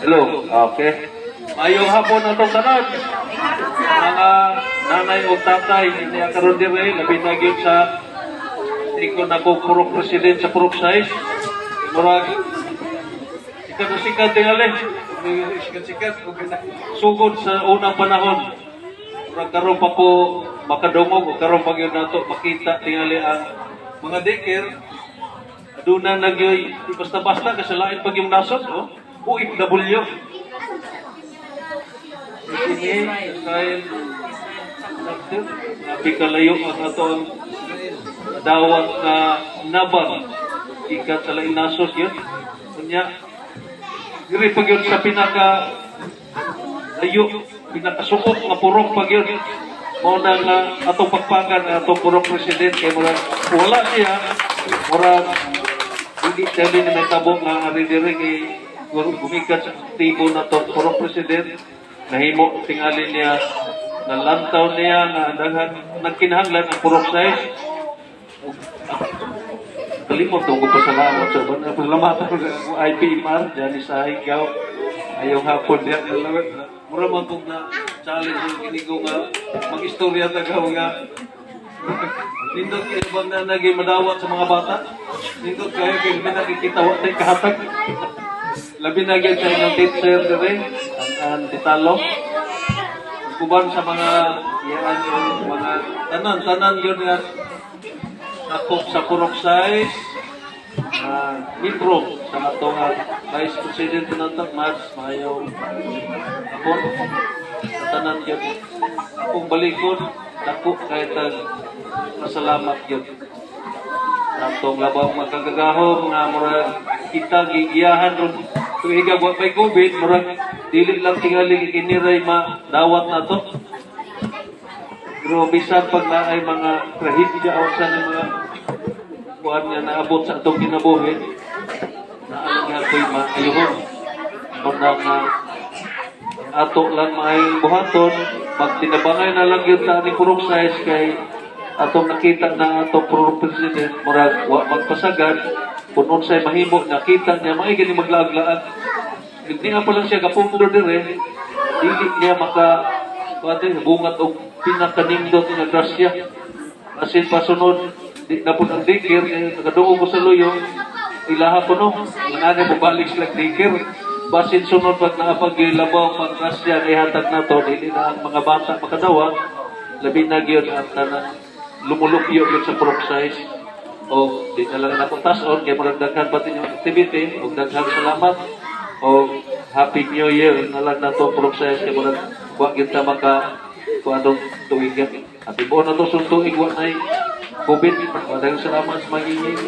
Hello, okay. Mayong hapon na itong tanod. Mga nanay o tatay, hindi akaroon din labi na yun sa tingko na ko purok president sa purok size. Murag, sikat tingali. Sikat, sugod sa unang panahon. Murag karoon pa po makadungog, karoon pa yun na ito, makita tingali ang mga daycare. Aduna nagyoy, basta-basta kasalain pag yung nasod, no? OFW. Israel, napikalayo ang atong dawat na nabang ikat sa laing nasod yun. Kanya, diri pag yun sa pinaka layo, pinakasukot na purok pag yun. Muna nga atong pagpagan na atong purok president, kaya wala siya, hindi sabi ni may tabong nga ari-diri kay gumikat sa tibo na itong purok president. Nahimo tingali niya, nalantaw niya, nagkinahanglan ang purok size. Kalimot ko pasalamat sa banda. Pasalamatan ko sa IPMR, dyan sa Higaw. Ayong hapon diyan. Mura man kong na-challenge yung kinigo nga, mag-istorya tagaw nga. Nindot kayo ba na naging madawat sa mga bata? Nindot kayo kayo nakikita tayo kahatag. Labi na gyud sa inyong teacher dire, ang titalo. Kuban sa mga yan yung mga tanan yun nga nakop sa purok size, improve sa atong Vice President Pinantag Mads, maayong hapon. Tanan yun. Akong balikod, dako kahit masalamat yun. Atong labang magkagagahom nga mura kita gigiyahan ron tuiga buat may COVID, mura dili lang tingali kiniray madawat na to. Pero bisan pag naay mga trahedya o sa mga buwan nga naabot sa atong kinabuhi, na ano nga ko'y maayuhon. Muna nga ato lang maayong buhaton, magtinabangay na lang yun sa ating purok size kay atong nakita na atong purok president, murag wa magpasagad, kung unsay mahimo, nakita niya, maigin ni maglaag-laag. Hindi nga pa lang siya kapundo dire, dili niya bungat o pinakanindot na grasya. Asin pasunod, di na po ng daycare, nakadungo ko sa luyo, ilaha ko no, nanay mo balik sila daycare. Basin sunod pag nakapag-labaw, pag grasya, ihatag na to, dili na ang mga bata makadawa, labi na gyud at lumulupyo yun sa purok size. O di na lang ako tason, kaya maragdaghan pa yung activity, o daghang salamat, o Happy New Year na lang na to purok size, kaya huwag yun ka kung anong tuwigan. At ibuon na to suntuig, huwag na COVID, maraming salamat sa magiging